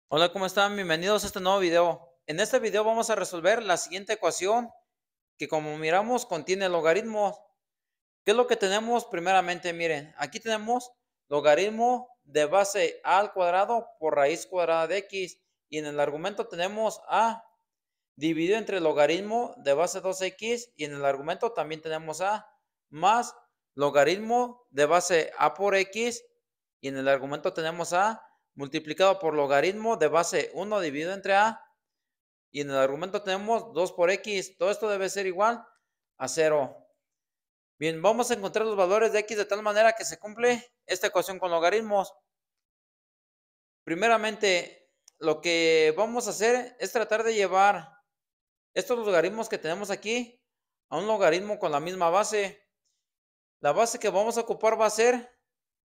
Hola, ¿cómo están? Bienvenidos a este nuevo video. En este video vamos a resolver la siguiente ecuación que, como miramos, contiene logaritmos. ¿Qué es lo que tenemos? Primeramente, miren, aquí tenemos logaritmo de base a al cuadrado por raíz cuadrada de x, y en el argumento tenemos a dividido entre logaritmo de base 2x, y en el argumento también tenemos a más logaritmo de base a por x, y en el argumento tenemos a multiplicado por logaritmo de base 1 dividido entre a, y en el argumento tenemos 2 por x. Todo esto debe ser igual a 0. Bien, vamos a encontrar los valores de x de tal manera que se cumple esta ecuación con logaritmos. Primeramente, lo que vamos a hacer es tratar de llevar estos logaritmos que tenemos aquí a un logaritmo con la misma base. La base que vamos a ocupar va a ser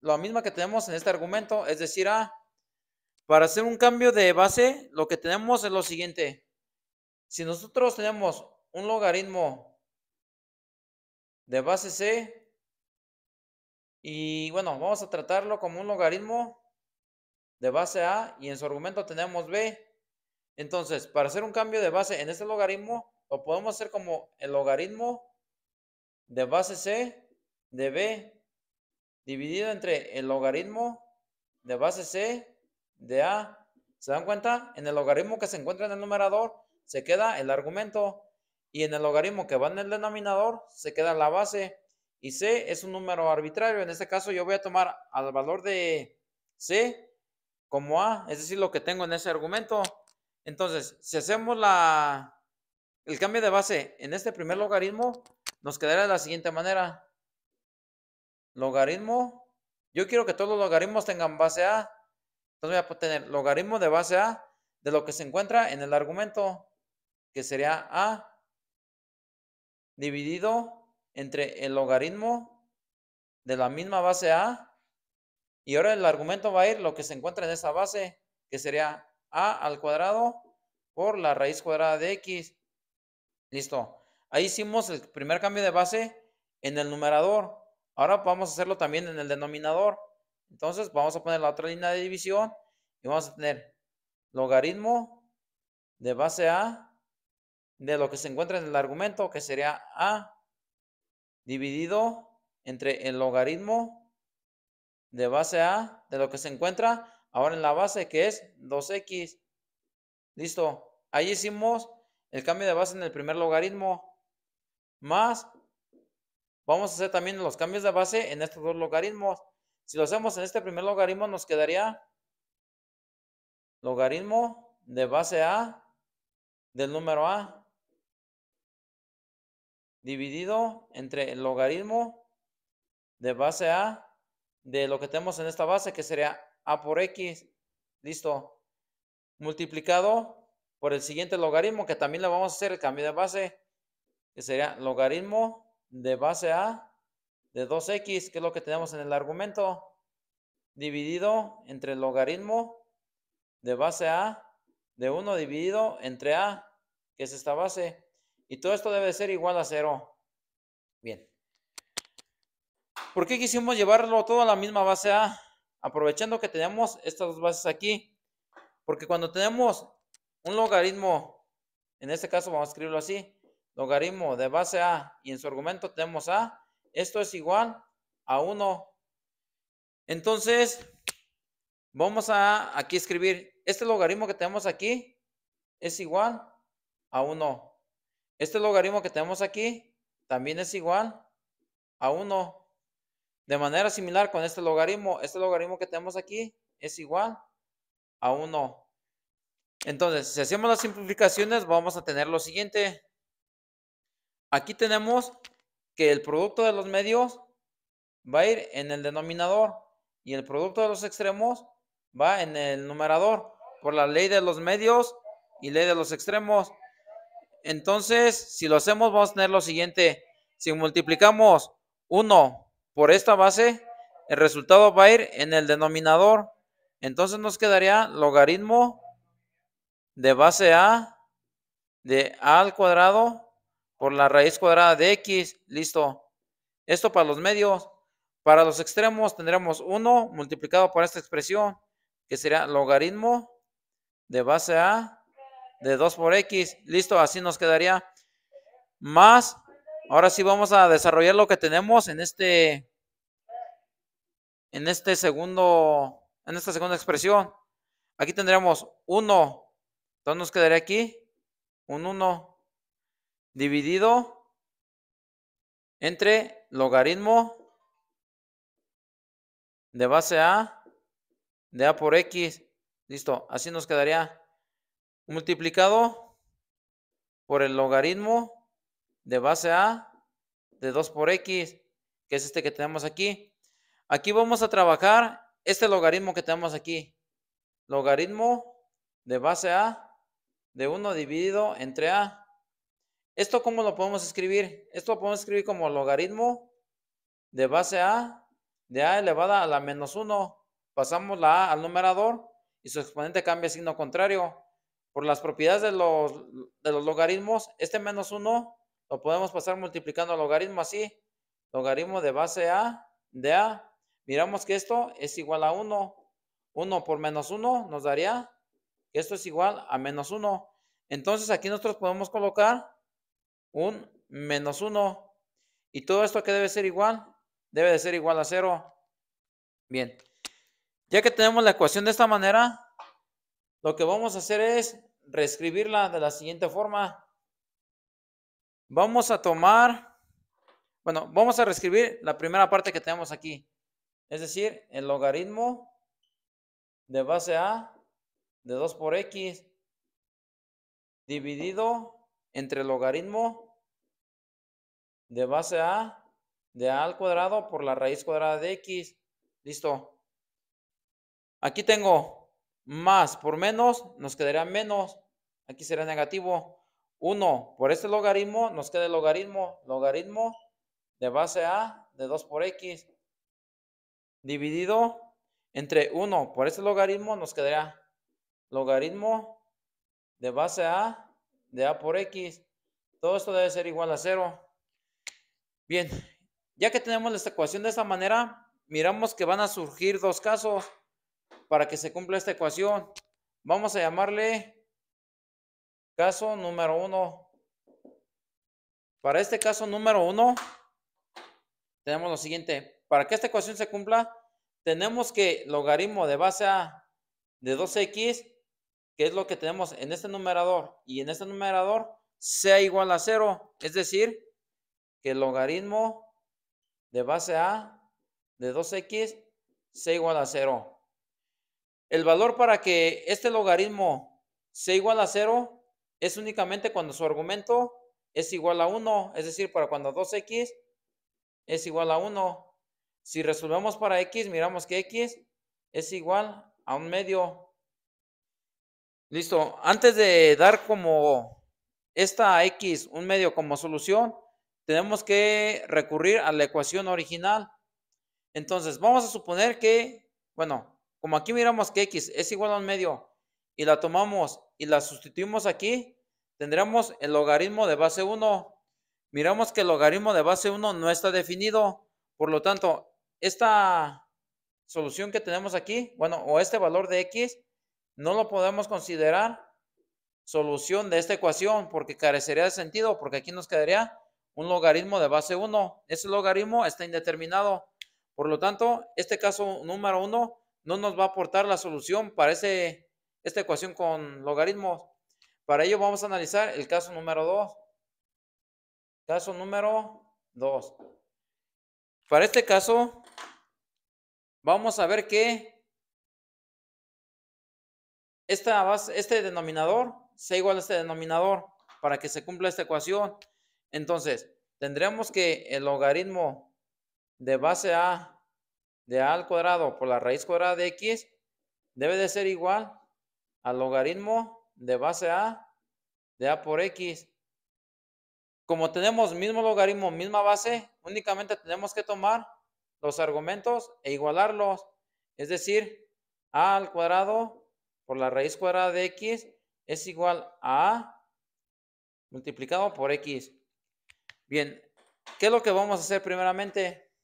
la misma que tenemos en este argumento, es decir, a. Para hacer un cambio de base, lo que tenemos es lo siguiente. Si nosotros tenemos un logaritmo de base c, y bueno, vamos a tratarlo como un logaritmo de base a, y en su argumento tenemos b. Entonces, para hacer un cambio de base en este logaritmo, lo podemos hacer como el logaritmo de base c de b dividido entre el logaritmo de base c de a. ¿Se dan cuenta? En el logaritmo que se encuentra en el numerador se queda el argumento, y en el logaritmo que va en el denominador se queda la base, y c es un número arbitrario. En este caso yo voy a tomar al valor de c como a, es decir, lo que tengo en ese argumento. Entonces, si hacemos el cambio de base en este primer logaritmo, nos quedará de la siguiente manera. Logaritmo, yo quiero que todos los logaritmos tengan base a, entonces voy a tener logaritmo de base a de lo que se encuentra en el argumento, que sería a dividido entre el logaritmo de la misma base a, y ahora el argumento va a ir lo que se encuentra en esa base, que sería a al cuadrado por la raíz cuadrada de x. Listo. Ahí hicimos el primer cambio de base en el numerador. Ahora vamos a hacerlo también en el denominador. Entonces vamos a poner la otra línea de división y vamos a tener logaritmo de base a de lo que se encuentra en el argumento, que sería a dividido entre el logaritmo de base a de lo que se encuentra ahora en la base, que es 2x. Listo. Ahí hicimos el cambio de base en el primer logaritmo, más vamos a hacer también los cambios de base en estos dos logaritmos. Si lo hacemos en este primer logaritmo, nos quedaría logaritmo de base a del número a dividido entre el logaritmo de base a de lo que tenemos en esta base, que sería a por x. Listo. Multiplicado por el siguiente logaritmo, que también le vamos a hacer el cambio de base, que sería logaritmo de base a de 2x, que es lo que tenemos en el argumento, dividido entre el logaritmo de base a de 1 dividido entre a, que es esta base. Y todo esto debe ser igual a 0. Bien. ¿Por qué quisimos llevarlo todo a la misma base a? Aprovechando que tenemos estas dos bases aquí. Porque cuando tenemos un logaritmo, en este caso vamos a escribirlo así, logaritmo de base a, y en su argumento tenemos a, esto es igual a 1. Entonces, vamos a aquí escribir, este logaritmo que tenemos aquí es igual a 1. Este logaritmo que tenemos aquí también es igual a 1. De manera similar con este logaritmo que tenemos aquí es igual a 1. Entonces, si hacemos las simplificaciones, vamos a tener lo siguiente. Aquí tenemos que el producto de los medios va a ir en el denominador, y el producto de los extremos va en el numerador, por la ley de los medios y ley de los extremos. Entonces, si lo hacemos, vamos a tener lo siguiente. Si multiplicamos 1 por esta base, el resultado va a ir en el denominador. Entonces nos quedaría logaritmo de base a de a al cuadrado por la raíz cuadrada de x. Listo. Esto para los medios. Para los extremos tendremos 1 multiplicado por esta expresión, que sería logaritmo de base A de 2 por X. Listo, así nos quedaría. Más, ahora sí vamos a desarrollar lo que tenemos en en esta segunda expresión. Aquí tendríamos 1. Entonces nos quedaría aquí un 1 dividido entre logaritmo de base A de A por X. Listo, así nos quedaría multiplicado por el logaritmo de base A de 2 por X, que es este que tenemos aquí. Aquí vamos a trabajar este logaritmo que tenemos aquí. Logaritmo de base A de 1 dividido entre A. ¿Esto cómo lo podemos escribir? Esto lo podemos escribir como logaritmo de base A de A elevada a la menos 1. Pasamos la A al numerador y su exponente cambia a signo contrario. Por las propiedades de los logaritmos, este menos 1 lo podemos pasar multiplicando el logaritmo así. Logaritmo de base A de A. Miramos que esto es igual a 1. 1 por menos 1 nos daría que esto es igual a menos 1. Entonces aquí nosotros podemos colocar un menos 1. ¿Y todo esto qué debe ser igual? Debe de ser igual a 0. Bien, ya que tenemos la ecuación de esta manera, lo que vamos a hacer es reescribirla de la siguiente forma. Vamos a tomar, bueno, vamos a reescribir la primera parte que tenemos aquí. Es decir, el logaritmo de base A de 2 por X dividido entre el logaritmo de base A de A al cuadrado por la raíz cuadrada de X. Listo. Aquí tengo más por menos, nos quedaría menos. Aquí será negativo. 1 por este logaritmo, nos queda el logaritmo. Logaritmo de base A de 2 por X. Dividido entre 1 por este logaritmo, nos quedaría logaritmo de base A de A por X. Todo esto debe ser igual a 0. Bien, ya que tenemos esta ecuación de esta manera, miramos que van a surgir dos casos para que se cumpla esta ecuación. Vamos a llamarle caso número 1. Para este caso número 1, tenemos lo siguiente. Para que esta ecuación se cumpla, tenemos que logaritmo de base A de 2x, que es lo que tenemos en este numerador y en este numerador, sea igual a 0. Es decir, que el logaritmo de base A de 2x sea igual a 0. El valor para que este logaritmo sea igual a 0 es únicamente cuando su argumento es igual a 1, es decir, para cuando 2x es igual a 1. Si resolvemos para x, miramos que x es igual a 1/2. Listo. Antes de dar como esta x 1/2 como solución, tenemos que recurrir a la ecuación original. Entonces, vamos a suponer que, bueno, como aquí miramos que x es igual a 1/2 y la tomamos y la sustituimos aquí, tendremos el logaritmo de base 1. Miramos que el logaritmo de base 1 no está definido. Por lo tanto, esta solución que tenemos aquí, bueno, o este valor de x, no lo podemos considerar solución de esta ecuación porque carecería de sentido, porque aquí nos quedaría un logaritmo de base 1. Ese logaritmo está indeterminado. Por lo tanto, este caso número 1 no nos va a aportar la solución para esta ecuación con logaritmos. Para ello vamos a analizar el caso número 2. Caso número 2. Para este caso, vamos a ver que este denominador sea igual a este denominador para que se cumpla esta ecuación. Entonces, tendremos que el logaritmo de base A de A al cuadrado por la raíz cuadrada de X debe de ser igual al logaritmo de base A de A por X. Como tenemos mismo logaritmo, misma base, únicamente tenemos que tomar los argumentos e igualarlos. Es decir, A al cuadrado por la raíz cuadrada de X es igual a A multiplicado por X. Bien, ¿qué es lo que vamos a hacer primeramente?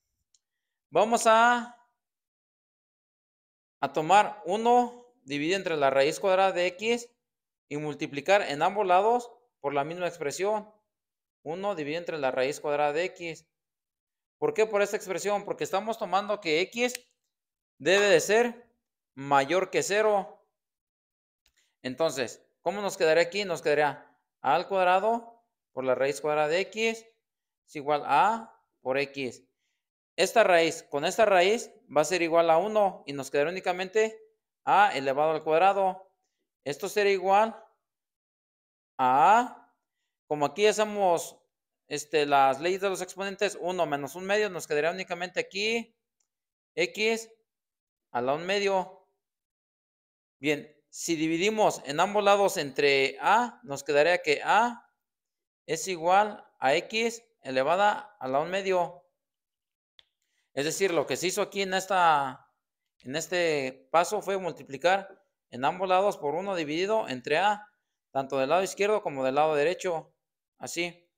Vamos a tomar 1 dividir entre la raíz cuadrada de x y multiplicar en ambos lados por la misma expresión. 1 dividido entre la raíz cuadrada de x. ¿Por qué por esta expresión? Porque estamos tomando que x debe de ser mayor que 0. Entonces, ¿cómo nos quedaría aquí? Nos quedaría a al cuadrado por la raíz cuadrada de x es igual a por x. Esta raíz con esta raíz va a ser igual a 1 y nos quedará únicamente a elevado al cuadrado. Esto será igual a, como aquí hacemos las leyes de los exponentes, 1 menos 1/2, nos quedaría únicamente aquí x a la 1/2. Bien, si dividimos en ambos lados entre a, nos quedaría que a es igual a x elevada a la 1/2. Es decir, lo que se hizo aquí en este paso fue multiplicar en ambos lados por 1 dividido entre a, tanto del lado izquierdo como del lado derecho. Así.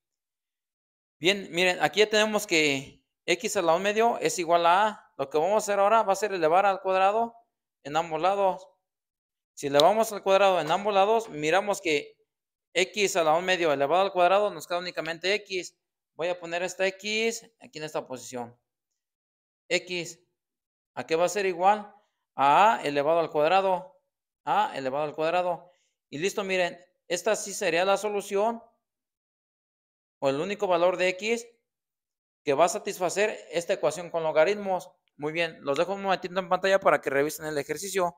Bien, miren, aquí ya tenemos que x a la 1/2 es igual a. Lo que vamos a hacer ahora va a ser elevar al cuadrado en ambos lados. Si elevamos al cuadrado en ambos lados, miramos que x a la 1/2 elevado al cuadrado nos queda únicamente x. Voy a poner esta x aquí en esta posición. X, ¿a qué va a ser igual? A elevado al cuadrado. A elevado al cuadrado. Y listo, miren, esta sí sería la solución o el único valor de x que va a satisfacer esta ecuación con logaritmos. Muy bien, los dejo un momentito en pantalla para que revisen el ejercicio.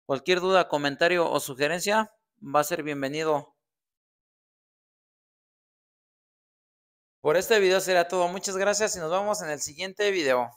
Cualquier duda, comentario o sugerencia va a ser bienvenido. Por este video será todo. Muchas gracias y nos vemos en el siguiente video.